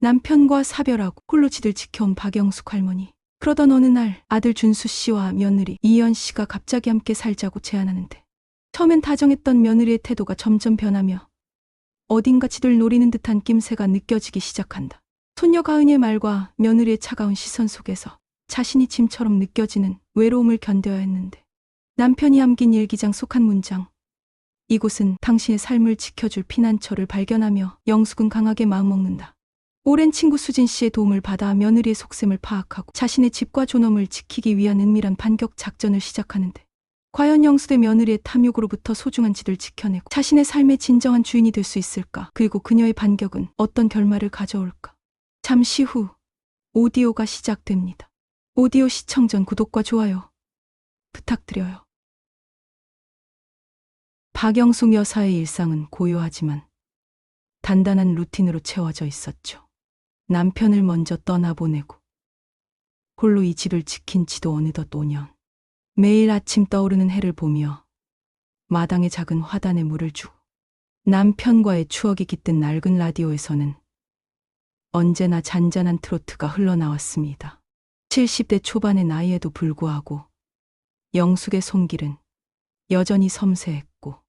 남편과 사별하고 홀로 지들 지켜온 박영숙 할머니. 그러던 어느 날 아들 준수 씨와 며느리 이연 씨가 갑자기 함께 살자고 제안하는데, 처음엔 다정했던 며느리의 태도가 점점 변하며 어딘가 지들 노리는 듯한 낌새가 느껴지기 시작한다. 손녀 가은이의 말과 며느리의 차가운 시선 속에서 자신이 짐처럼 느껴지는 외로움을 견뎌야 했는데, 남편이 남긴 일기장 속 한 문장. 이곳은 당신의 삶을 지켜줄 피난처를 발견하며 영숙은 강하게 마음먹는다. 오랜 친구 수진 씨의 도움을 받아 며느리의 속셈을 파악하고 자신의 집과 존엄을 지키기 위한 은밀한 반격 작전을 시작하는데, 과연 영숙의 며느리의 탐욕으로부터 소중한 지들 지켜내고 자신의 삶의 진정한 주인이 될 수 있을까? 그리고 그녀의 반격은 어떤 결말을 가져올까? 잠시 후 오디오가 시작됩니다. 오디오 시청 전 구독과 좋아요 부탁드려요. 박영숙 여사의 일상은 고요하지만 단단한 루틴으로 채워져 있었죠. 남편을 먼저 떠나보내고 홀로 이 집을 지킨 지도 어느덧 5년. 매일 아침 떠오르는 해를 보며 마당에 작은 화단에 물을 주고 남편과의 추억이 깃든 낡은 라디오에서는 언제나 잔잔한 트로트가 흘러나왔습니다. 70대 초반의 나이에도 불구하고 영숙의 손길은 여전히 섬세했고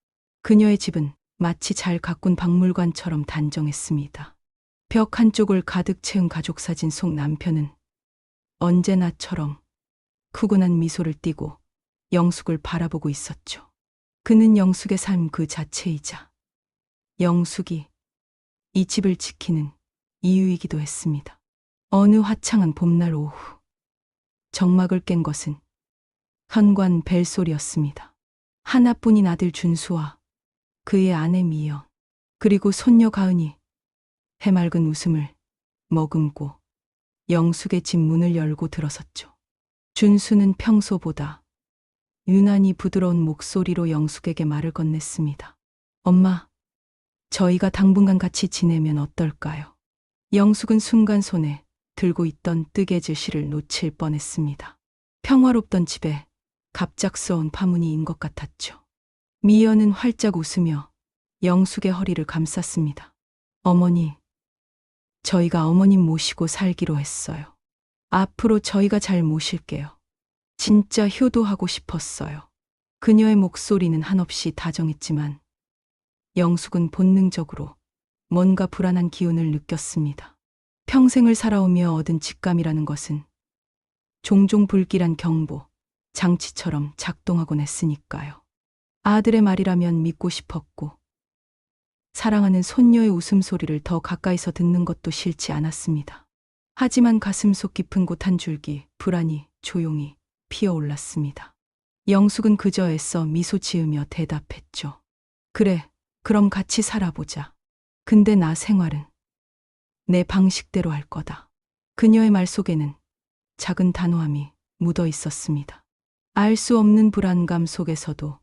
그녀의 집은 마치 잘 가꾼 박물관처럼 단정했습니다. 벽 한쪽을 가득 채운 가족 사진 속 남편은 언제나처럼 푸근한 미소를 띠고 영숙을 바라보고 있었죠. 그는 영숙의 삶 그 자체이자 영숙이 이 집을 지키는 이유이기도 했습니다. 어느 화창한 봄날 오후, 정막을 깬 것은 현관 벨소리였습니다. 하나뿐인 아들 준수와 그의 아내 미연, 그리고 손녀 가은이 해맑은 웃음을 머금고 영숙의 집 문을 열고 들어섰죠. 준수는 평소보다 유난히 부드러운 목소리로 영숙에게 말을 건넸습니다. 엄마, 저희가 당분간 같이 지내면 어떨까요? 영숙은 순간 손에 들고 있던 뜨개질 실을 놓칠 뻔했습니다. 평화롭던 집에 갑작스러운 파문이 인 것 같았죠. 미연은 활짝 웃으며 영숙의 허리를 감쌌습니다. 어머니, 저희가 어머님 모시고 살기로 했어요. 앞으로 저희가 잘 모실게요. 진짜 효도하고 싶었어요. 그녀의 목소리는 한없이 다정했지만 영숙은 본능적으로 뭔가 불안한 기운을 느꼈습니다. 평생을 살아오며 얻은 직감이라는 것은 종종 불길한 경보, 장치처럼 작동하곤 했으니까요. 아들의 말이라면 믿고 싶었고 사랑하는 손녀의 웃음소리를 더 가까이서 듣는 것도 싫지 않았습니다. 하지만 가슴속 깊은 곳 한 줄기 불안이 조용히 피어올랐습니다. 영숙은 그저 애써 미소 지으며 대답했죠. 그래, 그럼 같이 살아보자. 근데 나 생활은 내 방식대로 할 거다. 그녀의 말 속에는 작은 단호함이 묻어 있었습니다. 알 수 없는 불안감 속에서도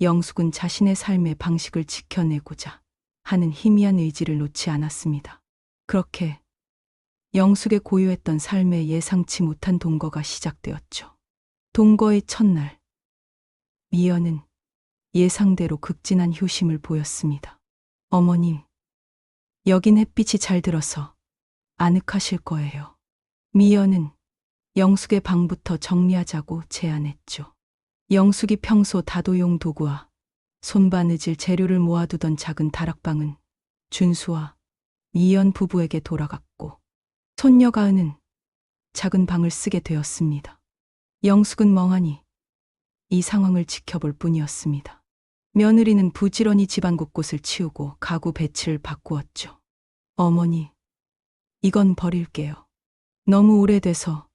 영숙은 자신의 삶의 방식을 지켜내고자 하는 희미한 의지를 놓지 않았습니다. 그렇게 영숙의 고요했던 삶에 예상치 못한 동거가 시작되었죠. 동거의 첫날, 미연은 예상대로 극진한 효심을 보였습니다. 어머님, 여긴 햇빛이 잘 들어서 아늑하실 거예요. 미연은 영숙의 방부터 정리하자고 제안했죠. 영숙이 평소 다도용 도구와 손바느질 재료를 모아두던 작은 다락방은 준수와 미연 부부에게 돌아갔고 손녀 가은은 작은 방을 쓰게 되었습니다. 영숙은 멍하니 이 상황을 지켜볼 뿐이었습니다. 며느리는 부지런히 집안 곳곳을 치우고 가구 배치를 바꾸었죠. 어머니, 이건 버릴게요. 너무 오래돼서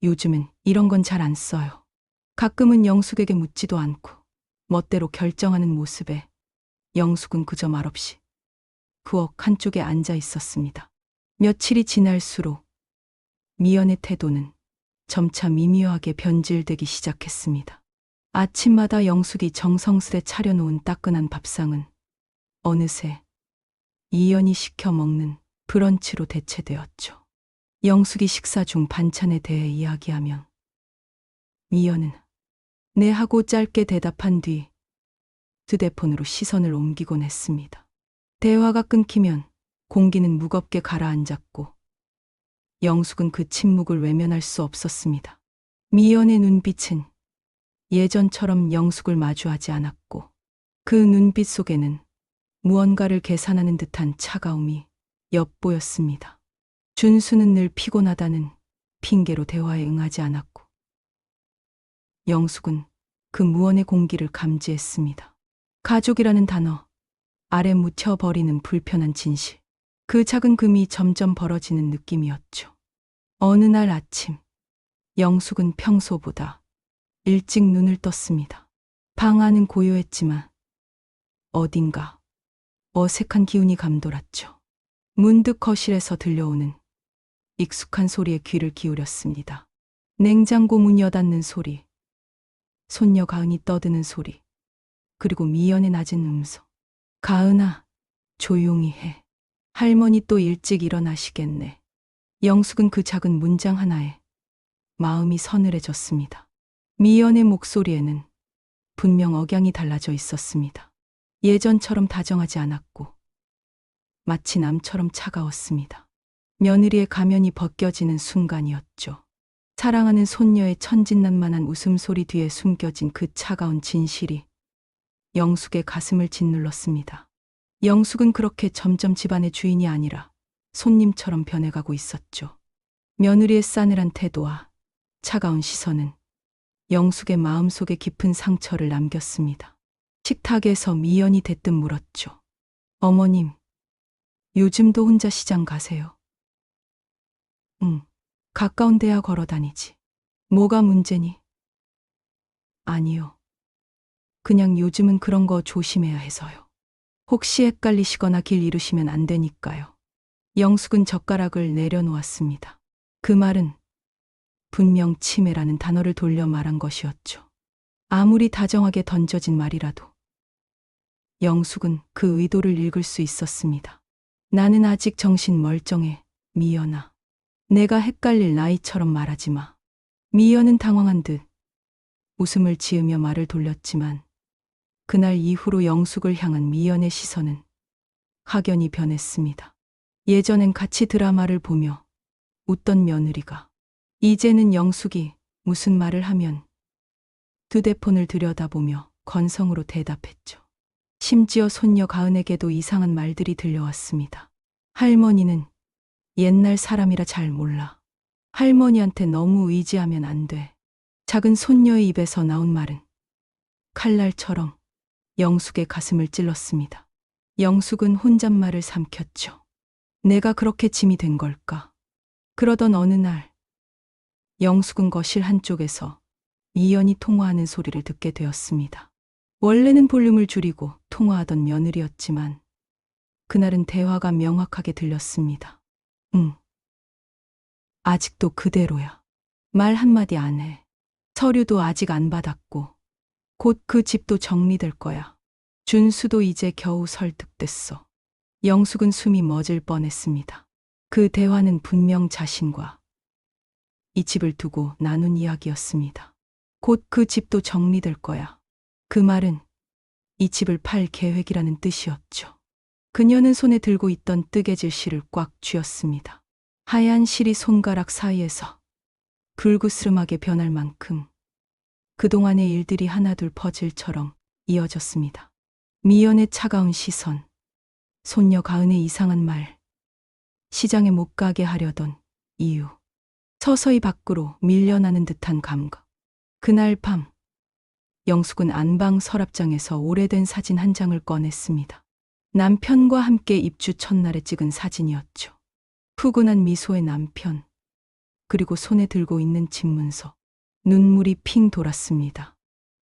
요즘은 이런 건 잘 안 써요. 가끔은 영숙에게 묻지도 않고 멋대로 결정하는 모습에 영숙은 그저 말없이 부엌 한쪽에 앉아 있었습니다. 며칠이 지날수록 미연의 태도는 점차 미묘하게 변질되기 시작했습니다. 아침마다 영숙이 정성스레 차려놓은 따끈한 밥상은 어느새 이연이 시켜 먹는 브런치로 대체되었죠. 영숙이 식사 중 반찬에 대해 이야기하면 미연은 네 하고 짧게 대답한 뒤 휴대폰으로 시선을 옮기곤 했습니다. 대화가 끊기면 공기는 무겁게 가라앉았고 영숙은 그 침묵을 외면할 수 없었습니다. 미연의 눈빛은 예전처럼 영숙을 마주하지 않았고 그 눈빛 속에는 무언가를 계산하는 듯한 차가움이 엿보였습니다. 준수는 늘 피곤하다는 핑계로 대화에 응하지 않았고 영숙은 그 무언의 공기를 감지했습니다. 가족이라는 단어 아래 묻혀버리는 불편한 진실. 그 작은 금이 점점 벌어지는 느낌이었죠. 어느 날 아침 영숙은 평소보다 일찍 눈을 떴습니다. 방 안은 고요했지만 어딘가 어색한 기운이 감돌았죠. 문득 거실에서 들려오는 익숙한 소리에 귀를 기울였습니다. 냉장고 문 여닫는 소리, 손녀 가은이 떠드는 소리, 그리고 미연의 낮은 음성. 가은아, 조용히 해. 할머니 또 일찍 일어나시겠네. 영숙은 그 작은 문장 하나에 마음이 서늘해졌습니다. 미연의 목소리에는 분명 억양이 달라져 있었습니다. 예전처럼 다정하지 않았고 마치 남처럼 차가웠습니다. 며느리의 가면이 벗겨지는 순간이었죠. 사랑하는 손녀의 천진난만한 웃음소리 뒤에 숨겨진 그 차가운 진실이 영숙의 가슴을 짓눌렀습니다. 영숙은 그렇게 점점 집안의 주인이 아니라 손님처럼 변해가고 있었죠. 며느리의 싸늘한 태도와 차가운 시선은 영숙의 마음속에 깊은 상처를 남겼습니다. 식탁에서 미연이 대뜸 물었죠. 어머님, 요즘도 혼자 시장 가세요? 응, 가까운 데야 걸어 다니지. 뭐가 문제니? 아니요. 그냥 요즘은 그런 거 조심해야 해서요. 혹시 헷갈리시거나 길 잃으시면 안 되니까요. 영숙은 젓가락을 내려놓았습니다. 그 말은 분명 치매라는 단어를 돌려 말한 것이었죠. 아무리 다정하게 던져진 말이라도 영숙은 그 의도를 읽을 수 있었습니다. 나는 아직 정신 멀쩡해, 미연아. 내가 헷갈릴 나이처럼 말하지 마. 미연은 당황한 듯 웃음을 지으며 말을 돌렸지만 그날 이후로 영숙을 향한 미연의 시선은 확연히 변했습니다. 예전엔 같이 드라마를 보며 웃던 며느리가 이제는 영숙이 무슨 말을 하면 휴대폰을 들여다보며 건성으로 대답했죠. 심지어 손녀 가은에게도 이상한 말들이 들려왔습니다. 할머니는 옛날 사람이라 잘 몰라. 할머니한테 너무 의지하면 안 돼. 작은 손녀의 입에서 나온 말은 칼날처럼 영숙의 가슴을 찔렀습니다. 영숙은 혼잣말을 삼켰죠. 내가 그렇게 짐이 된 걸까? 그러던 어느 날 영숙은 거실 한쪽에서 미연이 통화하는 소리를 듣게 되었습니다. 원래는 볼륨을 줄이고 통화하던 며느리였지만 그날은 대화가 명확하게 들렸습니다. 응. 아직도 그대로야. 말 한마디 안 해. 서류도 아직 안 받았고 곧 그 집도 정리될 거야. 준수도 이제 겨우 설득됐어. 영숙은 숨이 멎을 뻔했습니다. 그 대화는 분명 자신과 이 집을 두고 나눈 이야기였습니다. 곧 그 집도 정리될 거야. 그 말은 이 집을 팔 계획이라는 뜻이었죠. 그녀는 손에 들고 있던 뜨개질 실을 꽉 쥐었습니다. 하얀 실이 손가락 사이에서 불그스름하게 변할 만큼 그동안의 일들이 하나둘 퍼즐처럼 이어졌습니다. 미연의 차가운 시선, 손녀 가은의 이상한 말, 시장에 못 가게 하려던 이유, 서서히 밖으로 밀려나는 듯한 감각. 그날 밤 영숙은 안방 서랍장에서 오래된 사진 한 장을 꺼냈습니다. 남편과 함께 입주 첫날에 찍은 사진이었죠. 푸근한 미소의 남편, 그리고 손에 들고 있는 집문서. 눈물이 핑 돌았습니다.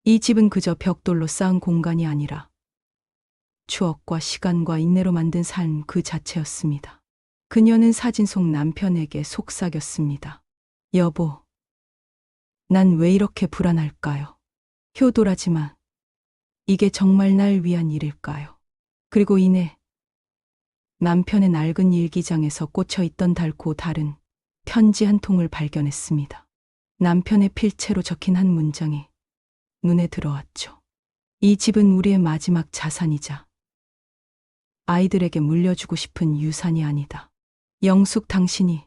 이 집은 그저 벽돌로 쌓은 공간이 아니라 추억과 시간과 인내로 만든 삶 그 자체였습니다. 그녀는 사진 속 남편에게 속삭였습니다. 여보, 난 왜 이렇게 불안할까요? 효도라지만 이게 정말 날 위한 일일까요? 그리고 이내 남편의 낡은 일기장에서 꽂혀 있던 닳고 다른 편지 한 통을 발견했습니다. 남편의 필체로 적힌 한 문장이 눈에 들어왔죠. 이 집은 우리의 마지막 자산이자 아이들에게 물려주고 싶은 유산이 아니다. 영숙, 당신이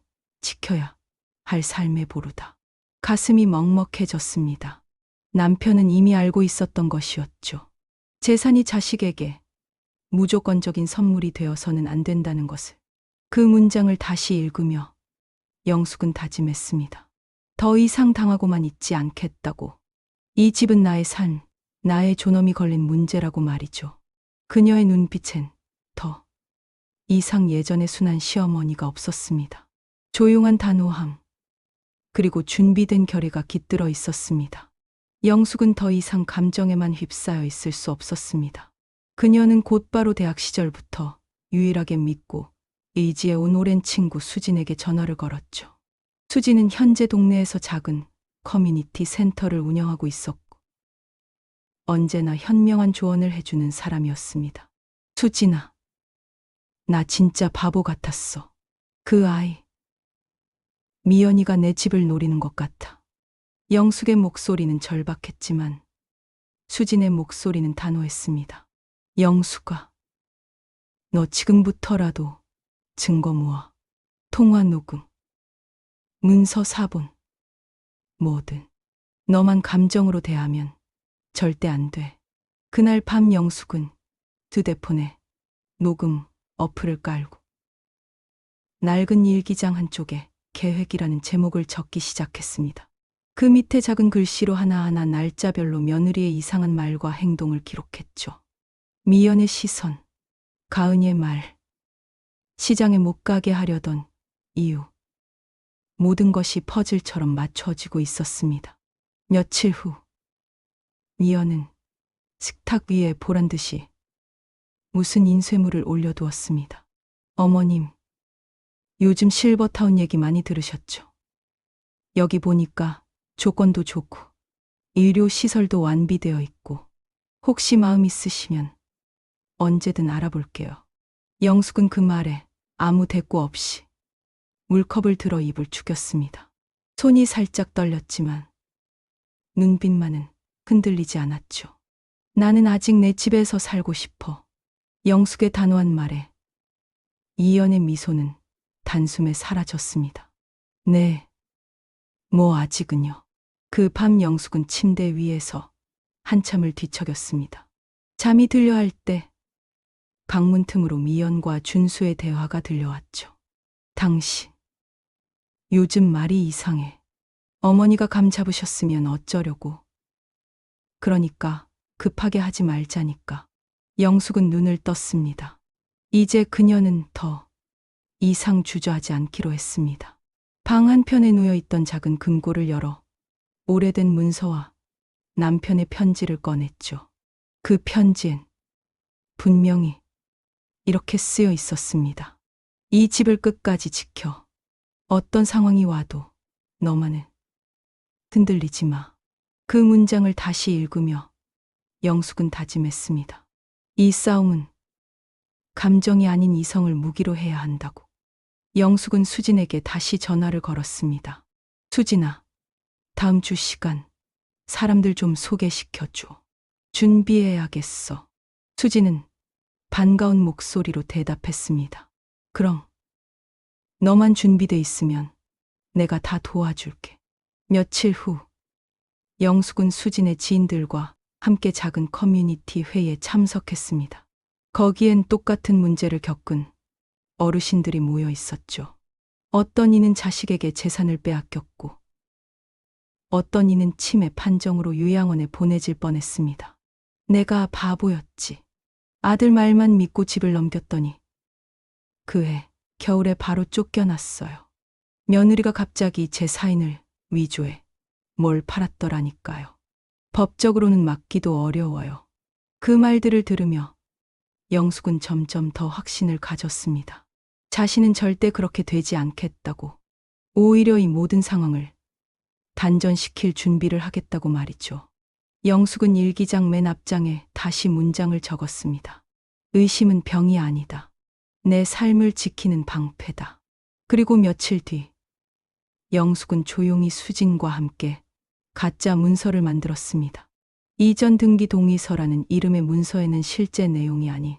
지켜야 할 삶의 보루다. 가슴이 먹먹해졌습니다. 남편은 이미 알고 있었던 것이었죠. 재산이 자식에게 무조건적인 선물이 되어서는 안 된다는 것을. 그 문장을 다시 읽으며 영숙은 다짐했습니다. 더 이상 당하고만 있지 않겠다고. 이 집은 나의 삶, 나의 존엄이 걸린 문제라고 말이죠. 그녀의 눈빛엔 더 이상 예전의 순한 시어머니가 없었습니다. 조용한 단호함, 그리고 준비된 결의가 깃들어 있었습니다. 영숙은 더 이상 감정에만 휩싸여 있을 수 없었습니다. 그녀는 곧바로 대학 시절부터 유일하게 믿고 의지해온 오랜 친구 수진에게 전화를 걸었죠. 수진은 현재 동네에서 작은 커뮤니티 센터를 운영하고 있었고 언제나 현명한 조언을 해주는 사람이었습니다. 수진아, 나 진짜 바보 같았어. 그 아이, 미연이가 내 집을 노리는 것 같아. 영숙의 목소리는 절박했지만 수진의 목소리는 단호했습니다. 영숙아, 너 지금부터라도 증거 모아. 통화 녹음, 문서 사본, 뭐든. 너만 감정으로 대하면 절대 안 돼. 그날 밤 영숙은 휴대폰에 녹음 어플을 깔고 낡은 일기장 한쪽에 계획이라는 제목을 적기 시작했습니다. 그 밑에 작은 글씨로 하나하나 날짜별로 며느리의 이상한 말과 행동을 기록했죠. 미연의 시선, 가은이의 말, 시장에 못 가게 하려던 이유. 모든 것이 퍼즐처럼 맞춰지고 있었습니다. 며칠 후, 미연은 식탁 위에 보란 듯이 무슨 인쇄물을 올려두었습니다. 어머님, 요즘 실버타운 얘기 많이 들으셨죠? 여기 보니까 조건도 좋고 의료시설도 완비되어 있고 혹시 마음 있으시면 언제든 알아볼게요. 영숙은 그 말에 아무 대꾸 없이 물컵을 들어 입을 죽였습니다. 손이 살짝 떨렸지만 눈빛만은 흔들리지 않았죠. 나는 아직 내 집에서 살고 싶어. 영숙의 단호한 말에 이연의 미소는 단숨에 사라졌습니다. 네, 뭐 아직은요. 그 밤 영숙은 침대 위에서 한참을 뒤척였습니다. 잠이 들려 할 때 방문 틈으로 미연과 준수의 대화가 들려왔죠. 당신, 요즘 말이 이상해. 어머니가 감 잡으셨으면 어쩌려고. 그러니까 급하게 하지 말자니까. 영숙은 눈을 떴습니다. 이제 그녀는 더 이상 주저하지 않기로 했습니다. 방 한편에 놓여있던 작은 금고를 열어 오래된 문서와 남편의 편지를 꺼냈죠. 그 편지엔 분명히 이렇게 쓰여 있었습니다. 이 집을 끝까지 지켜. 어떤 상황이 와도 너만은 흔들리지 마. 그 문장을 다시 읽으며 영숙은 다짐했습니다. 이 싸움은 감정이 아닌 이성을 무기로 해야 한다고. 영숙은 수진에게 다시 전화를 걸었습니다. 수진아, 다음 주 시간 사람들 좀 소개시켜줘. 준비해야겠어. 수진은 반가운 목소리로 대답했습니다. 그럼 너만 준비돼 있으면 내가 다 도와줄게. 며칠 후 영숙은 수진의 지인들과 함께 작은 커뮤니티 회의에 참석했습니다. 거기엔 똑같은 문제를 겪은 어르신들이 모여 있었죠. 어떤 이는 자식에게 재산을 빼앗겼고 어떤 이는 치매 판정으로 요양원에 보내질 뻔했습니다. 내가 바보였지. 아들 말만 믿고 집을 넘겼더니 그해 겨울에 바로 쫓겨났어요. 며느리가 갑자기 제 사인을 위조해 뭘 팔았더라니까요. 법적으로는 막기도 어려워요. 그 말들을 들으며 영숙은 점점 더 확신을 가졌습니다. 자신은 절대 그렇게 되지 않겠다고. 오히려 이 모든 상황을 단전시킬 준비를 하겠다고 말이죠. 영숙은 일기장 맨 앞장에 다시 문장을 적었습니다. 의심은 병이 아니다. 내 삶을 지키는 방패다. 그리고 며칠 뒤 영숙은 조용히 수진과 함께 가짜 문서를 만들었습니다. 이전 등기 동의서라는 이름의 문서에는 실제 내용이 아닌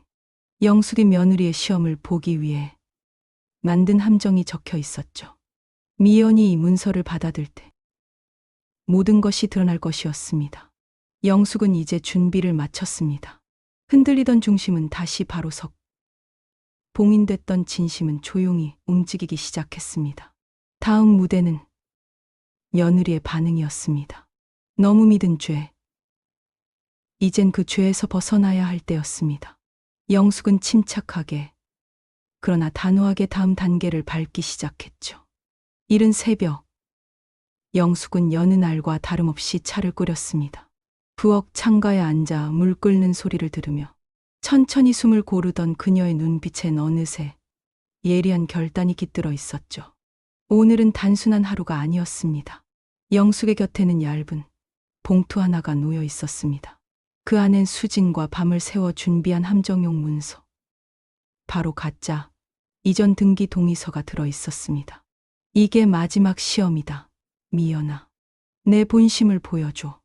영숙이 며느리의 시험을 보기 위해 만든 함정이 적혀 있었죠. 미연이 이 문서를 받아들 때 모든 것이 드러날 것이었습니다. 영숙은 이제 준비를 마쳤습니다. 흔들리던 중심은 다시 바로 섰고 봉인됐던 진심은 조용히 움직이기 시작했습니다. 다음 무대는 며느리의 반응이었습니다. 너무 믿은 죄. 이젠 그 죄에서 벗어나야 할 때였습니다. 영숙은 침착하게 그러나 단호하게 다음 단계를 밟기 시작했죠. 이른 새벽 영숙은 여느 날과 다름없이 차를 끓였습니다. 부엌 창가에 앉아 물 끓는 소리를 들으며 천천히 숨을 고르던 그녀의 눈빛엔 어느새 예리한 결단이 깃들어 있었죠. 오늘은 단순한 하루가 아니었습니다. 영숙의 곁에는 얇은 봉투 하나가 놓여 있었습니다. 그 안엔 수진과 밤을 새워 준비한 함정용 문서, 바로 가짜 이전 등기 동의서가 들어 있었습니다. 이게 마지막 시험이다. 미연아, 내 본심을 보여줘.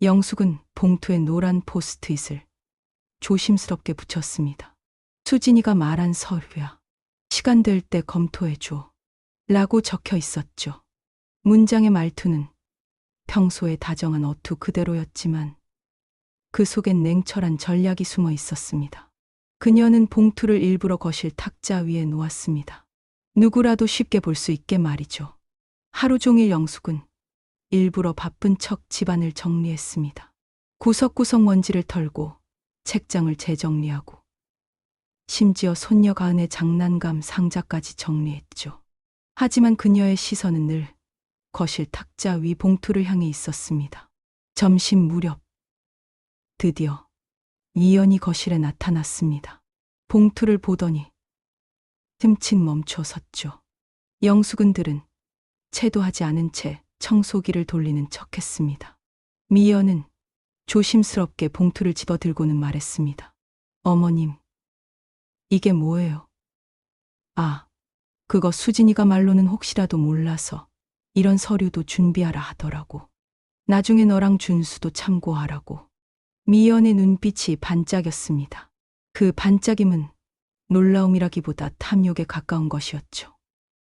영숙은 봉투에 노란 포스트잇을 조심스럽게 붙였습니다. 수진이가 말한 서류야. 시간 될 때 검토해줘. 라고 적혀 있었죠. 문장의 말투는 평소에 다정한 어투 그대로였지만 그 속엔 냉철한 전략이 숨어 있었습니다. 그녀는 봉투를 일부러 거실 탁자 위에 놓았습니다. 누구라도 쉽게 볼 수 있게 말이죠. 하루 종일 영숙은 일부러 바쁜 척 집안을 정리했습니다. 구석구석 먼지를 털고 책장을 재정리하고 심지어 손녀 가은의 장난감 상자까지 정리했죠. 하지만 그녀의 시선은 늘 거실 탁자 위 봉투를 향해 있었습니다. 점심 무렵 드디어 미연이 거실에 나타났습니다. 봉투를 보더니 흠칫 멈춰 섰죠. 영숙은 들은 채도 하지 않은 채 청소기를 돌리는 척했습니다. 미연은 조심스럽게 봉투를 집어들고는 말했습니다. 어머님, 이게 뭐예요? 아, 그거 수진이가 말로는 혹시라도 몰라서 이런 서류도 준비하라 하더라고. 나중에 너랑 준수도 참고하라고. 미연의 눈빛이 반짝였습니다. 그 반짝임은 놀라움이라기보다 탐욕에 가까운 것이었죠.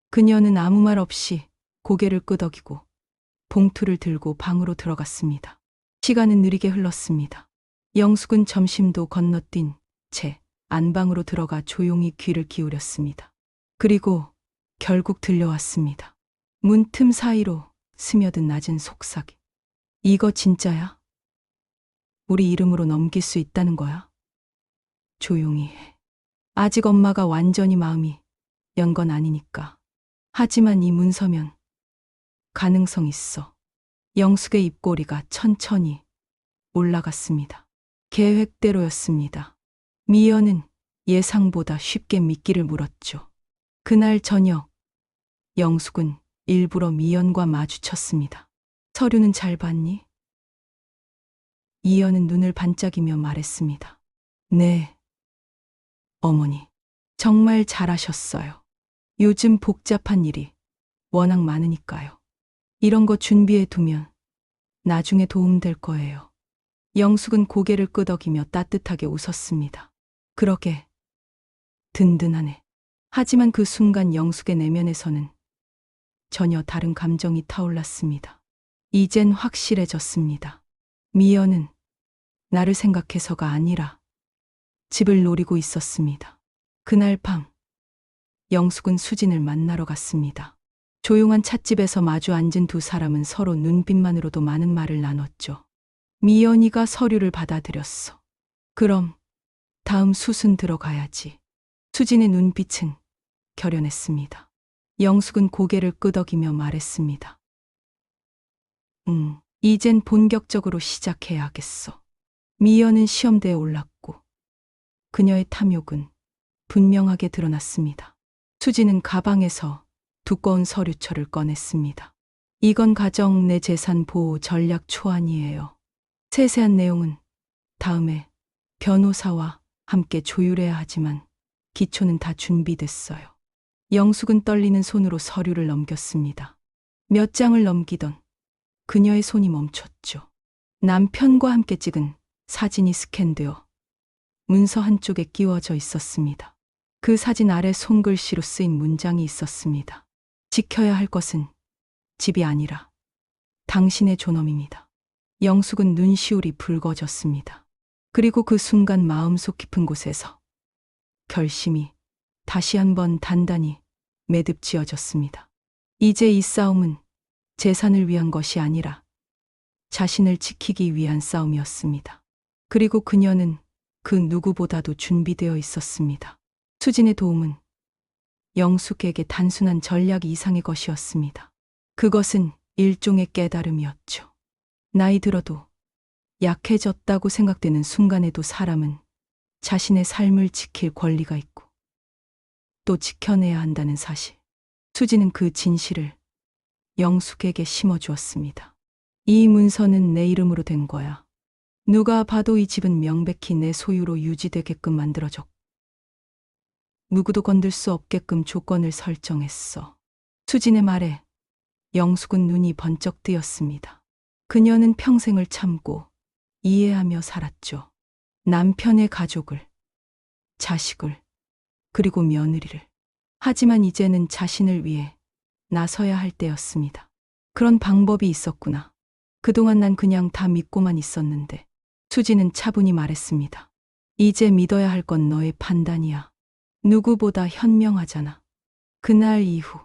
그녀는 아무 말 없이 고개를 끄덕이고 봉투를 들고 방으로 들어갔습니다. 시간은 느리게 흘렀습니다. 영숙은 점심도 건너뛴 채 안방으로 들어가 조용히 귀를 기울였습니다. 그리고 결국 들려왔습니다. 문틈 사이로 스며든 낮은 속삭임. 이거 진짜야? 우리 이름으로 넘길 수 있다는 거야? 조용히 해. 아직 엄마가 완전히 마음이 연 건 아니니까. 하지만 이 문서면 가능성 있어. 영숙의 입꼬리가 천천히 올라갔습니다. 계획대로였습니다. 미연은 예상보다 쉽게 미끼를 물었죠. 그날 저녁 영숙은 일부러 미연과 마주쳤습니다. 서류는 잘 봤니? 미연은 눈을 반짝이며 말했습니다. 네, 어머니. 정말 잘하셨어요. 요즘 복잡한 일이 워낙 많으니까요. 이런 거 준비해 두면 나중에 도움될 거예요. 영숙은 고개를 끄덕이며 따뜻하게 웃었습니다. 그러게 든든하네. 하지만 그 순간 영숙의 내면에서는 전혀 다른 감정이 타올랐습니다. 이젠 확실해졌습니다. 미연은 나를 생각해서가 아니라 집을 노리고 있었습니다. 그날 밤 영숙은 수진을 만나러 갔습니다. 조용한 찻집에서 마주 앉은 두 사람은 서로 눈빛만으로도 많은 말을 나눴죠. 미연이가 서류를 받아들였어. 그럼 다음 수순 들어가야지. 수진의 눈빛은 결연했습니다. 영숙은 고개를 끄덕이며 말했습니다. 이젠 본격적으로 시작해야겠어. 미연은 시험대에 올랐고 그녀의 탐욕은 분명하게 드러났습니다. 수진은 가방에서 두꺼운 서류철을 꺼냈습니다. 이건 가정 내 재산 보호 전략 초안이에요. 세세한 내용은 다음에 변호사와 함께 조율해야 하지만 기초는 다 준비됐어요. 영숙은 떨리는 손으로 서류를 넘겼습니다. 몇 장을 넘기던 그녀의 손이 멈췄죠. 남편과 함께 찍은 사진이 스캔되어 문서 한쪽에 끼워져 있었습니다. 그 사진 아래 손글씨로 쓰인 문장이 있었습니다. 지켜야 할 것은 집이 아니라 당신의 존엄입니다. 영숙은 눈시울이 붉어졌습니다. 그리고 그 순간 마음속 깊은 곳에서 결심이 다시 한번 단단히 매듭지어졌습니다. 이제 이 싸움은 재산을 위한 것이 아니라 자신을 지키기 위한 싸움이었습니다. 그리고 그녀는 그 누구보다도 준비되어 있었습니다. 수진의 도움은 영숙에게 단순한 전략 이상의 것이었습니다. 그것은 일종의 깨달음이었죠. 나이 들어도 약해졌다고 생각되는 순간에도 사람은 자신의 삶을 지킬 권리가 있고 또 지켜내야 한다는 사실. 수지는 그 진실을 영숙에게 심어주었습니다. 이 문서는 내 이름으로 된 거야. 누가 봐도 이 집은 명백히 내 소유로 유지되게끔 만들어줬고 누구도 건들 수 없게끔 조건을 설정했어. 수진의 말에 영숙은 눈이 번쩍 뜨였습니다. 그녀는 평생을 참고 이해하며 살았죠. 남편의 가족을, 자식을, 그리고 며느리를. 하지만 이제는 자신을 위해 나서야 할 때였습니다. 그런 방법이 있었구나. 그동안 난 그냥 다 믿고만 있었는데. 수지는 차분히 말했습니다. 이제 믿어야 할 건 너의 판단이야. 누구보다 현명하잖아. 그날 이후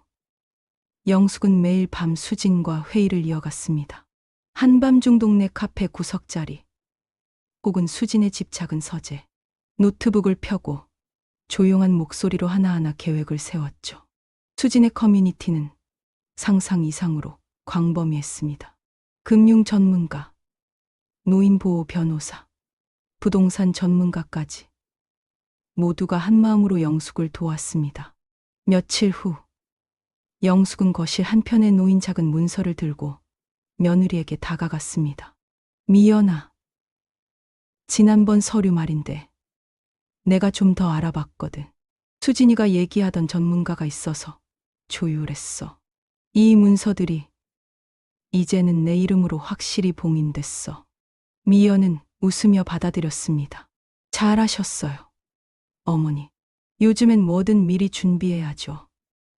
영숙은 매일 밤 수진과 회의를 이어갔습니다. 한밤중 동네 카페 구석자리 혹은 수진의 집 작은 서재, 노트북을 펴고 조용한 목소리로 하나하나 계획을 세웠죠. 수진의 커뮤니티는 상상 이상으로 광범위했습니다. 금융 전문가, 노인보호 변호사, 부동산 전문가까지 모두가 한마음으로 영숙을 도왔습니다. 며칠 후 영숙은 거실 한편에 놓인 작은 문서를 들고 며느리에게 다가갔습니다. 미연아, 지난번 서류 말인데 내가 좀 더 알아봤거든. 수진이가 얘기하던 전문가가 있어서 조율했어. 이 문서들이 이제는 내 이름으로 확실히 봉인됐어. 미연은 웃으며 받아들였습니다. 잘하셨어요, 어머니. 요즘엔 뭐든 미리 준비해야죠.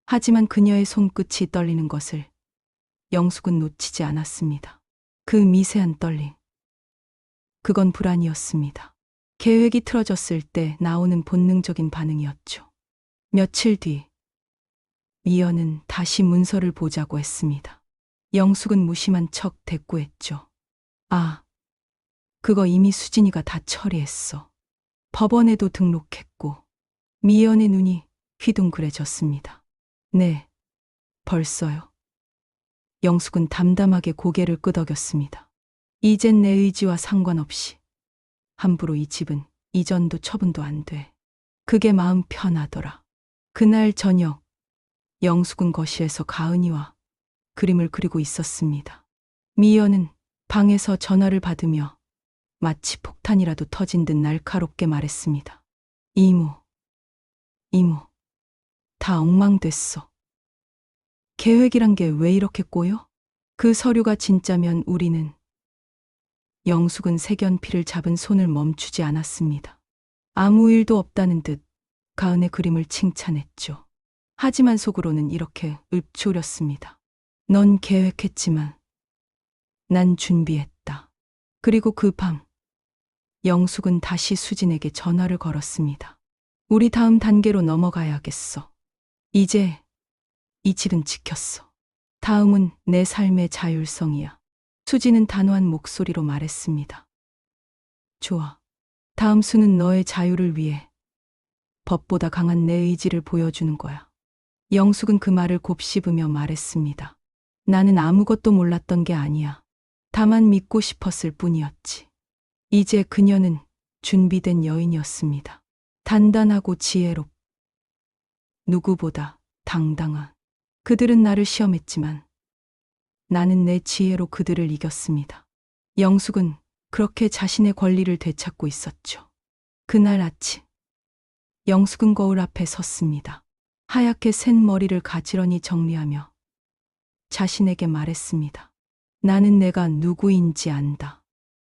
하지만 그녀의 손끝이 떨리는 것을 영숙은 놓치지 않았습니다. 그 미세한 떨림. 그건 불안이었습니다. 계획이 틀어졌을 때 나오는 본능적인 반응이었죠. 며칠 뒤 미연은 다시 문서를 보자고 했습니다. 영숙은 무심한 척 대꾸했죠. 아, 그거 이미 수진이가 다 처리했어. 법원에도 등록했고. 미연의 눈이 휘둥그레졌습니다. 네, 벌써요. 영숙은 담담하게 고개를 끄덕였습니다. 이젠 내 의지와 상관없이 함부로 이 집은 이전도 처분도 안 돼. 그게 마음 편하더라. 그날 저녁 영숙은 거실에서 가은이와 그림을 그리고 있었습니다. 미연은 방에서 전화를 받으며 마치 폭탄이라도 터진 듯 날카롭게 말했습니다. 이모, 다 엉망됐어. 계획이란 게 왜 이렇게 꼬여? 그 서류가 진짜면 우리는. 영숙은 색연필을 잡은 손을 멈추지 않았습니다. 아무 일도 없다는 듯 가은의 그림을 칭찬했죠. 하지만 속으로는 이렇게 읊조렸습니다. 넌 계획했지만 난 준비했다. 그리고 그 밤 영숙은 다시 수진에게 전화를 걸었습니다. 우리 다음 단계로 넘어가야겠어. 이제 이 집은 지켰어. 다음은 내 삶의 자율성이야. 수진은 단호한 목소리로 말했습니다. 좋아. 다음 수는 너의 자유를 위해 법보다 강한 내 의지를 보여주는 거야. 영숙은 그 말을 곱씹으며 말했습니다. 나는 아무것도 몰랐던 게 아니야. 다만 믿고 싶었을 뿐이었지. 이제 그녀는 준비된 여인이었습니다. 단단하고 지혜롭고 누구보다 당당한. 그들은 나를 시험했지만 나는 내 지혜로 그들을 이겼습니다. 영숙은 그렇게 자신의 권리를 되찾고 있었죠. 그날 아침 영숙은 거울 앞에 섰습니다. 하얗게 센 머리를 가지런히 정리하며 자신에게 말했습니다. 나는 내가 누구인지 안다.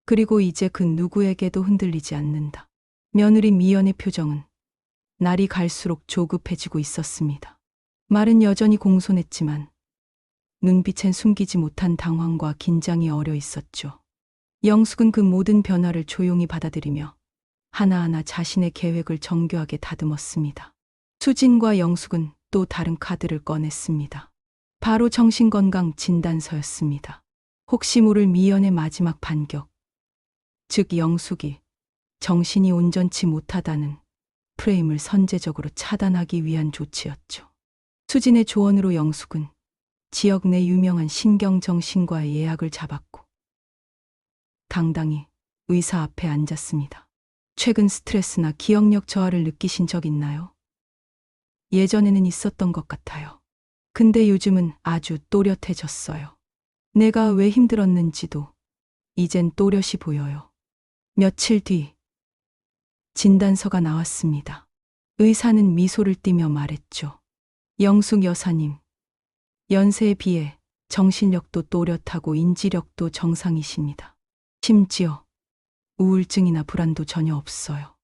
그리고 이제 그 누구에게도 흔들리지 않는다. 며느리 미연의 표정은 날이 갈수록 조급해지고 있었습니다. 말은 여전히 공손했지만 눈빛엔 숨기지 못한 당황과 긴장이 어려 있었죠. 영숙은 그 모든 변화를 조용히 받아들이며 하나하나 자신의 계획을 정교하게 다듬었습니다. 수진과 영숙은 또 다른 카드를 꺼냈습니다. 바로 정신건강 진단서였습니다. 혹시 모를 미연의 마지막 반격. 즉 영숙이 정신이 온전치 못하다는 프레임을 선제적으로 차단하기 위한 조치였죠. 수진의 조언으로 영숙은 지역 내 유명한 신경정신과의 예약을 잡았고 당당히 의사 앞에 앉았습니다. 최근 스트레스나 기억력 저하를 느끼신 적 있나요? 예전에는 있었던 것 같아요. 근데 요즘은 아주 또렷해졌어요. 내가 왜 힘들었는지도 이젠 또렷이 보여요. 며칠 뒤 진단서가 나왔습니다. 의사는 미소를 띠며 말했죠. 영숙 여사님, 연세에 비해 정신력도 또렷하고 인지력도 정상이십니다. 심지어 우울증이나 불안도 전혀 없어요.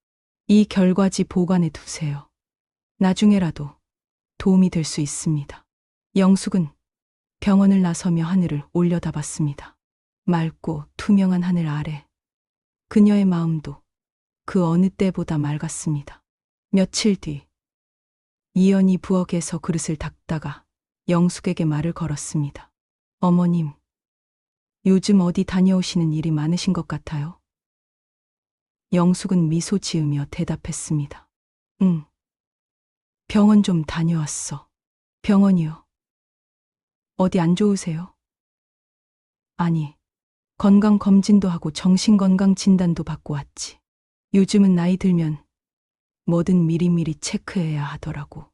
이 결과지 보관해 두세요. 나중에라도 도움이 될 수 있습니다. 영숙은 병원을 나서며 하늘을 올려다봤습니다. 맑고 투명한 하늘 아래 그녀의 마음도 그 어느 때보다 맑았습니다. 며칠 뒤 이연이 부엌에서 그릇을 닦다가 영숙에게 말을 걸었습니다. 어머님, 요즘 어디 다녀오시는 일이 많으신 것 같아요? 영숙은 미소 지으며 대답했습니다. 응. 병원 좀 다녀왔어. 병원이요? 어디 안 좋으세요? 아니, 건강검진도 하고 정신건강 진단도 받고 왔지. 요즘은 나이 들면 뭐든 미리미리 체크해야 하더라고.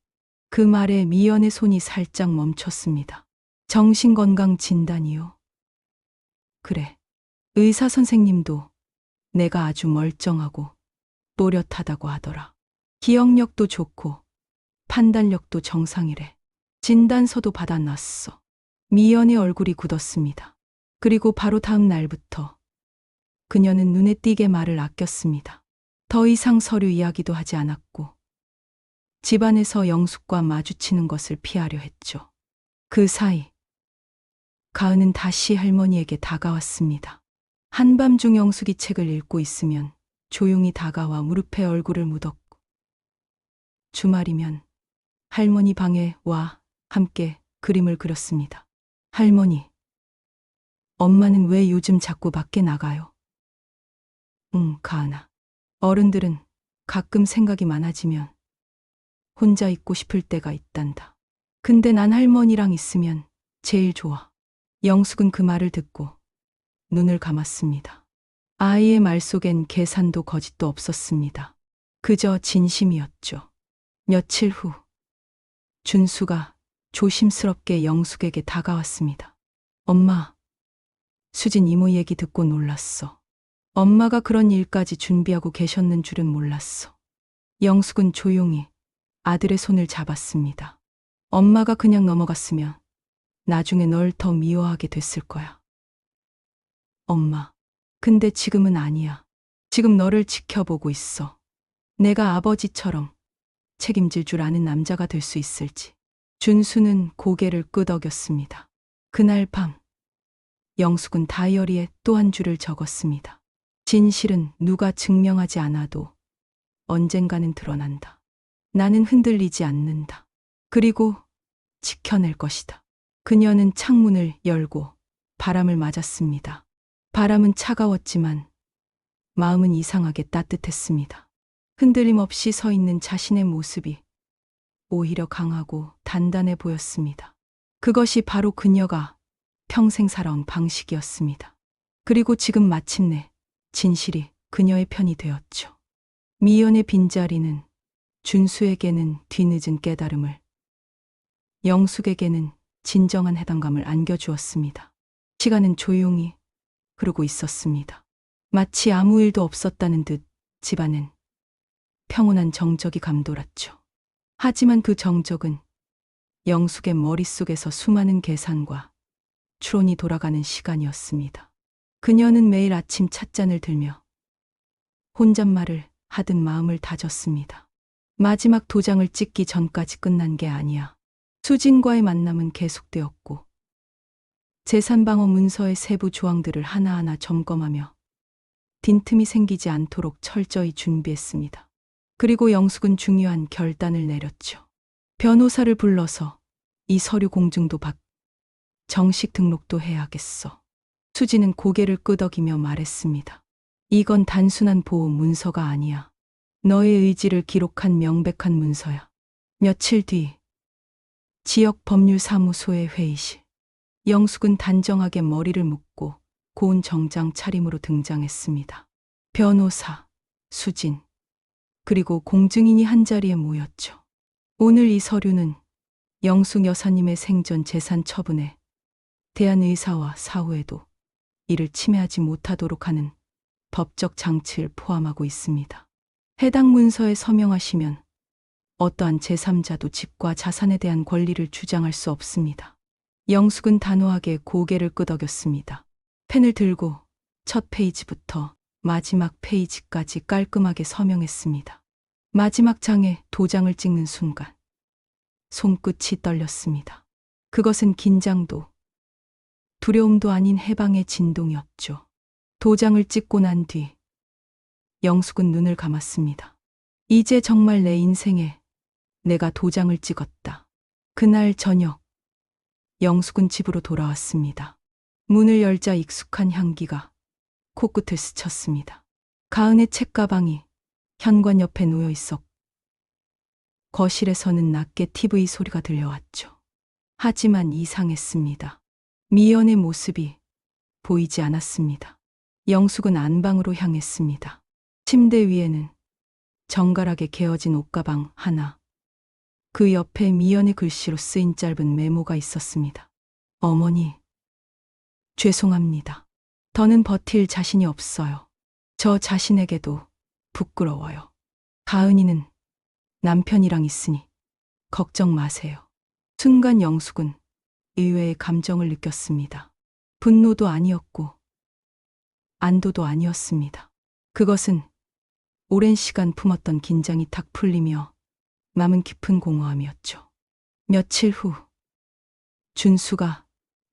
그 말에 미연의 손이 살짝 멈췄습니다. 정신건강 진단이요? 그래. 의사 선생님도 내가 아주 멀쩡하고 또렷하다고 하더라. 기억력도 좋고 판단력도 정상이래. 진단서도 받아놨어. 미연의 얼굴이 굳었습니다. 그리고 바로 다음 날부터 그녀는 눈에 띄게 말을 아꼈습니다. 더 이상 서류 이야기도 하지 않았고 집안에서 영숙과 마주치는 것을 피하려 했죠. 그 사이 가은은 다시 할머니에게 다가왔습니다. 한밤중 영숙이 책을 읽고 있으면 조용히 다가와 무릎에 얼굴을 묻었고 주말이면 할머니 방에 와 함께 그림을 그렸습니다. 할머니, 엄마는 왜 요즘 자꾸 밖에 나가요? 가은아. 어른들은 가끔 생각이 많아지면 혼자 있고 싶을 때가 있단다. 근데 난 할머니랑 있으면 제일 좋아. 영숙은 그 말을 듣고 눈을 감았습니다. 아이의 말 속엔 계산도 거짓도 없었습니다. 그저 진심이었죠. 며칠 후 준수가 조심스럽게 영숙에게 다가왔습니다. 엄마, 수진 이모 얘기 듣고 놀랐어. 엄마가 그런 일까지 준비하고 계셨는 줄은 몰랐어. 영숙은 조용히 아들의 손을 잡았습니다. 엄마가 그냥 넘어갔으면 나중에 널 더 미워하게 됐을 거야. 엄마, 근데 지금은 아니야. 지금 너를 지켜보고 있어. 내가 아버지처럼 책임질 줄 아는 남자가 될 수 있을지. 준수는 고개를 끄덕였습니다. 그날 밤 영숙은 다이어리에 또 한 줄을 적었습니다. 진실은 누가 증명하지 않아도 언젠가는 드러난다. 나는 흔들리지 않는다. 그리고 지켜낼 것이다. 그녀는 창문을 열고 바람을 맞았습니다. 바람은 차가웠지만 마음은 이상하게 따뜻했습니다. 흔들림 없이 서 있는 자신의 모습이 오히려 강하고 단단해 보였습니다. 그것이 바로 그녀가 평생 살아온 방식이었습니다. 그리고 지금 마침내 진실이 그녀의 편이 되었죠. 미연의 빈자리는 준수에게는 뒤늦은 깨달음을, 영숙에게는 진정한 해방감을 안겨주었습니다. 시간은 조용히 흐르고 있었습니다. 마치 아무 일도 없었다는 듯 집안엔 평온한 정적이 감돌았죠. 하지만 그 정적은 영숙의 머릿속에서 수많은 계산과 추론이 돌아가는 시간이었습니다. 그녀는 매일 아침 찻잔을 들며 혼잣말을 하듯 마음을 다졌습니다. 마지막 도장을 찍기 전까지 끝난 게 아니야. 수진과의 만남은 계속되었고 재산방어 문서의 세부 조항들을 하나하나 점검하며 빈틈이 생기지 않도록 철저히 준비했습니다. 그리고 영숙은 중요한 결단을 내렸죠. 변호사를 불러서 이 서류 공증도 받고 정식 등록도 해야겠어. 수지는 고개를 끄덕이며 말했습니다. 이건 단순한 보호 문서가 아니야. 너의 의지를 기록한 명백한 문서야. 며칠 뒤 지역법률사무소의 회의실. 영숙은 단정하게 머리를 묶고 고운 정장 차림으로 등장했습니다. 변호사, 수진, 그리고 공증인이 한자리에 모였죠. 오늘 이 서류는 영숙 여사님의 생전 재산 처분에 대한 의사와 사후에도 이를 침해하지 못하도록 하는 법적 장치를 포함하고 있습니다. 해당 문서에 서명하시면 어떠한 제3자도 집과 자산에 대한 권리를 주장할 수 없습니다. 영숙은 단호하게 고개를 끄덕였습니다. 펜을 들고 첫 페이지부터 마지막 페이지까지 깔끔하게 서명했습니다. 마지막 장에 도장을 찍는 순간 손끝이 떨렸습니다. 그것은 긴장도 두려움도 아닌 해방의 진동이었죠. 도장을 찍고 난 뒤 영숙은 눈을 감았습니다. 이제 정말 내 인생에 내가 도장을 찍었다. 그날 저녁 영숙은 집으로 돌아왔습니다. 문을 열자 익숙한 향기가 코끝을 스쳤습니다. 가은의 책가방이 현관 옆에 놓여 있었고 거실에서는 낮게 TV 소리가 들려왔죠. 하지만 이상했습니다. 미연의 모습이 보이지 않았습니다. 영숙은 안방으로 향했습니다. 침대 위에는 정갈하게 개어진 옷가방 하나, 그 옆에 미연의 글씨로 쓰인 짧은 메모가 있었습니다. 어머니, 죄송합니다. 더는 버틸 자신이 없어요. 저 자신에게도 부끄러워요. 가은이는 남편이랑 있으니 걱정 마세요. 순간 영숙은 의외의 감정을 느꼈습니다. 분노도 아니었고 안도도 아니었습니다. 그것은 오랜 시간 품었던 긴장이 탁 풀리며 마음은 깊은 공허함이었죠. 며칠 후 준수가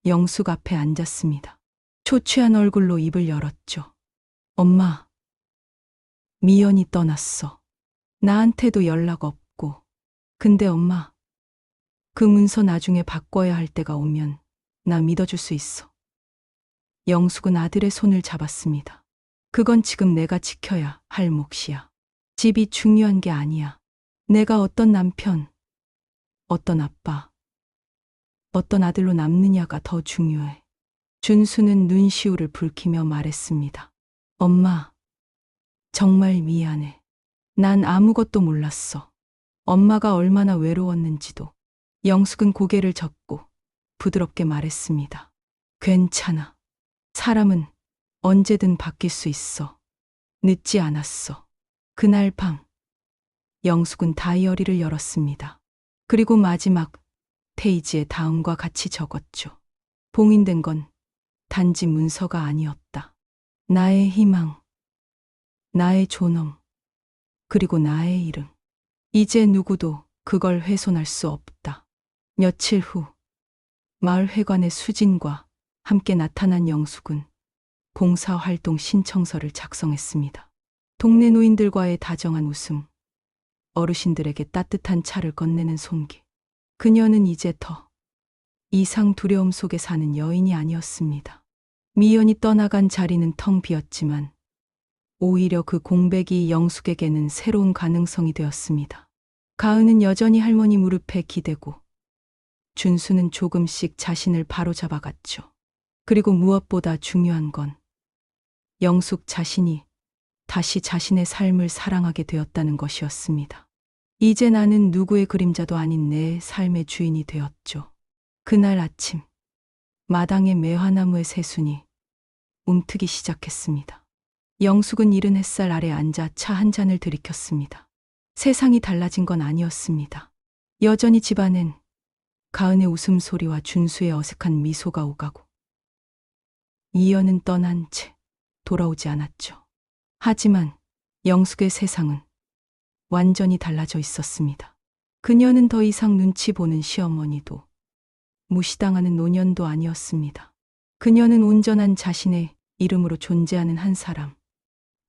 영숙 앞에 앉았습니다. 초췌한 얼굴로 입을 열었죠. 엄마, 미연이 떠났어. 나한테도 연락 없고. 근데 엄마, 그 문서 나중에 바꿔야 할 때가 오면 나 믿어줄 수 있어. 영숙은 아들의 손을 잡았습니다. 그건 지금 내가 지켜야 할 몫이야. 집이 중요한 게 아니야. 내가 어떤 남편, 어떤 아빠, 어떤 아들로 남느냐가 더 중요해. 준수는 눈시울을 붉히며 말했습니다. 엄마, 정말 미안해. 난 아무것도 몰랐어. 엄마가 얼마나 외로웠는지도. 영숙은 고개를 젓고 부드럽게 말했습니다. 괜찮아. 사람은 언제든 바뀔 수 있어. 늦지 않았어. 그날 밤 영숙은 다이어리를 열었습니다. 그리고 마지막 페이지에 다음과 같이 적었죠. 봉인된 건 단지 문서가 아니었다. 나의 희망, 나의 존엄, 그리고 나의 이름. 이제 누구도 그걸 훼손할 수 없다. 며칠 후 마을회관의 수진과 함께 나타난 영숙은 봉사활동 신청서를 작성했습니다. 동네 노인들과의 다정한 웃음, 어르신들에게 따뜻한 차를 건네는 손길. 그녀는 이제 더 이상 두려움 속에 사는 여인이 아니었습니다. 미연이 떠나간 자리는 텅 비었지만 오히려 그 공백이 영숙에게는 새로운 가능성이 되었습니다. 가은은 여전히 할머니 무릎에 기대고 준수는 조금씩 자신을 바로잡아갔죠. 그리고 무엇보다 중요한 건 영숙 자신이 다시 자신의 삶을 사랑하게 되었다는 것이었습니다. 이제 나는 누구의 그림자도 아닌 내 삶의 주인이 되었죠. 그날 아침 마당의 매화나무의 새순이 움트기 시작했습니다. 영숙은 이른 햇살 아래 앉아 차 한 잔을 들이켰습니다. 세상이 달라진 건 아니었습니다. 여전히 집안엔 가은의 웃음소리와 준수의 어색한 미소가 오가고 이연은 떠난 채 돌아오지 않았죠. 하지만 영숙의 세상은 완전히 달라져 있었습니다. 그녀는 더 이상 눈치 보는 시어머니도 무시당하는 노년도 아니었습니다. 그녀는 온전한 자신의 이름으로 존재하는 한 사람,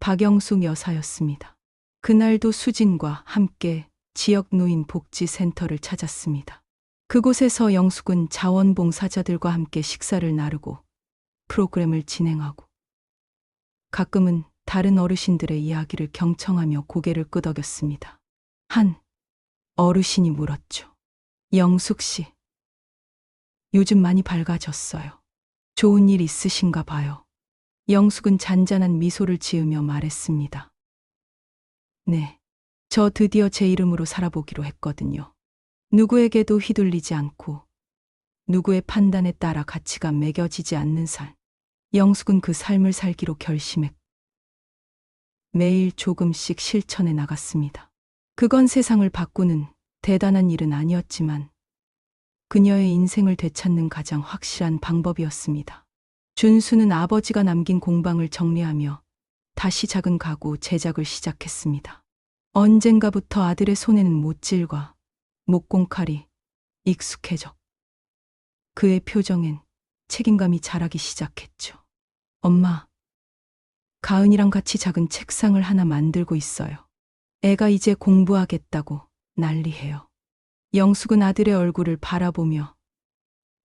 박영숙 여사였습니다. 그날도 수진과 함께 지역 노인 복지센터를 찾았습니다. 그곳에서 영숙은 자원봉사자들과 함께 식사를 나누고 프로그램을 진행하고 가끔은 다른 어르신들의 이야기를 경청하며 고개를 끄덕였습니다. 한 어르신이 물었죠. 영숙 씨, 요즘 많이 밝아졌어요. 좋은 일 있으신가 봐요. 영숙은 잔잔한 미소를 지으며 말했습니다. 네, 저 드디어 제 이름으로 살아보기로 했거든요. 누구에게도 휘둘리지 않고 누구의 판단에 따라 가치가 매겨지지 않는 삶. 영숙은 그 삶을 살기로 결심했고 매일 조금씩 실천해 나갔습니다. 그건 세상을 바꾸는 대단한 일은 아니었지만 그녀의 인생을 되찾는 가장 확실한 방법이었습니다. 준수는 아버지가 남긴 공방을 정리하며 다시 작은 가구 제작을 시작했습니다. 언젠가부터 아들의 손에는 못질과 목공칼이 익숙해져 그의 표정엔 책임감이 자라기 시작했죠. 엄마, 가은이랑 같이 작은 책상을 하나 만들고 있어요. 애가 이제 공부하겠다고 난리해요. 영숙은 아들의 얼굴을 바라보며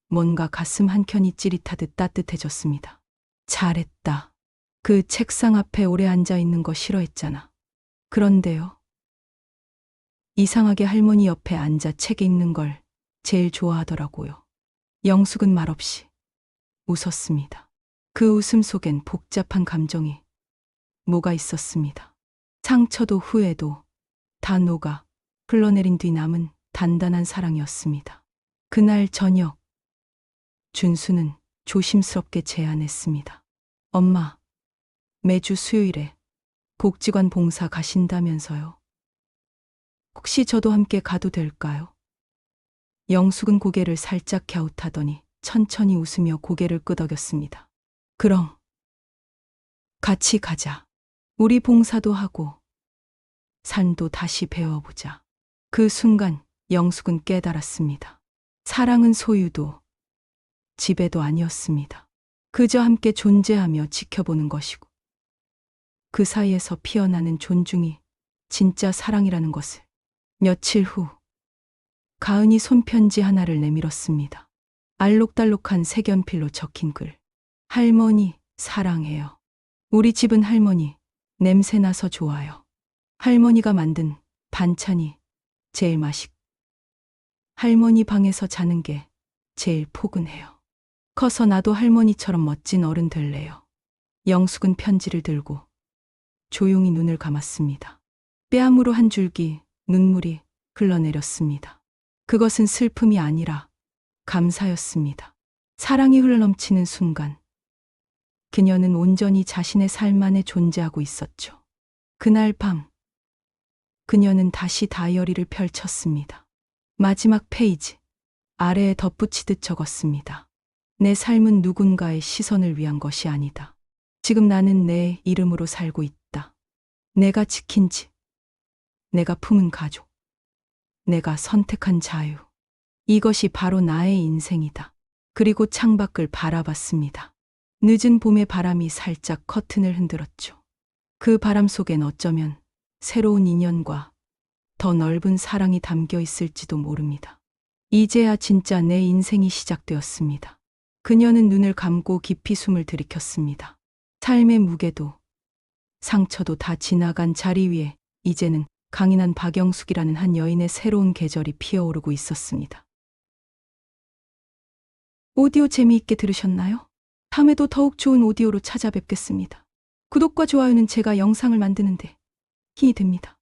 뭔가 가슴 한켠이 찌릿하듯 따뜻해졌습니다. 잘했다. 그 책상 앞에 오래 앉아 있는 거 싫어했잖아. 그런데요. 이상하게 할머니 옆에 앉아 책 읽는 걸 제일 좋아하더라고요. 영숙은 말없이 웃었습니다. 그 웃음 속엔 복잡한 감정이 뭐가 있었습니다. 상처도 후회도 다 녹아 흘러내린 뒤 남은 단단한 사랑이었습니다. 그날 저녁, 준수는 조심스럽게 제안했습니다. 엄마, 매주 수요일에 복지관 봉사 가신다면서요. 혹시 저도 함께 가도 될까요? 영숙은 고개를 살짝 갸웃하더니 천천히 웃으며 고개를 끄덕였습니다. 그럼 같이 가자. 우리 봉사도 하고 삶도 다시 배워보자. 그 순간 영숙은 깨달았습니다. 사랑은 소유도 지배도 아니었습니다. 그저 함께 존재하며 지켜보는 것이고 그 사이에서 피어나는 존중이 진짜 사랑이라는 것을. 며칠 후 가은이 손편지 하나를 내밀었습니다. 알록달록한 색연필로 적힌 글. 할머니 사랑해요. 우리 집은 할머니 냄새나서 좋아요. 할머니가 만든 반찬이 제일 맛있고 할머니 방에서 자는 게 제일 포근해요. 커서 나도 할머니처럼 멋진 어른 될래요. 영숙은 편지를 들고 조용히 눈을 감았습니다. 뺨으로 한 줄기 눈물이 흘러내렸습니다. 그것은 슬픔이 아니라 감사였습니다. 사랑이 흘러넘치는 순간 그녀는 온전히 자신의 삶 안에 존재하고 있었죠. 그날 밤 그녀는 다시 다이어리를 펼쳤습니다. 마지막 페이지 아래에 덧붙이듯 적었습니다. 내 삶은 누군가의 시선을 위한 것이 아니다. 지금 나는 내 이름으로 살고 있다. 내가 지킨 집, 내가 품은 가족, 내가 선택한 자유. 이것이 바로 나의 인생이다. 그리고 창밖을 바라봤습니다. 늦은 봄의 바람이 살짝 커튼을 흔들었죠. 그 바람 속엔 어쩌면 새로운 인연과 더 넓은 사랑이 담겨 있을지도 모릅니다. 이제야 진짜 내 인생이 시작되었습니다. 그녀는 눈을 감고 깊이 숨을 들이켰습니다. 삶의 무게도 상처도 다 지나간 자리 위에 이제는 강인한 박영숙이라는 한 여인의 새로운 계절이 피어오르고 있었습니다. 오디오 재미있게 들으셨나요? 다음에도 더욱 좋은 오디오로 찾아뵙겠습니다. 구독과 좋아요는 제가 영상을 만드는데 힘이 됩니다.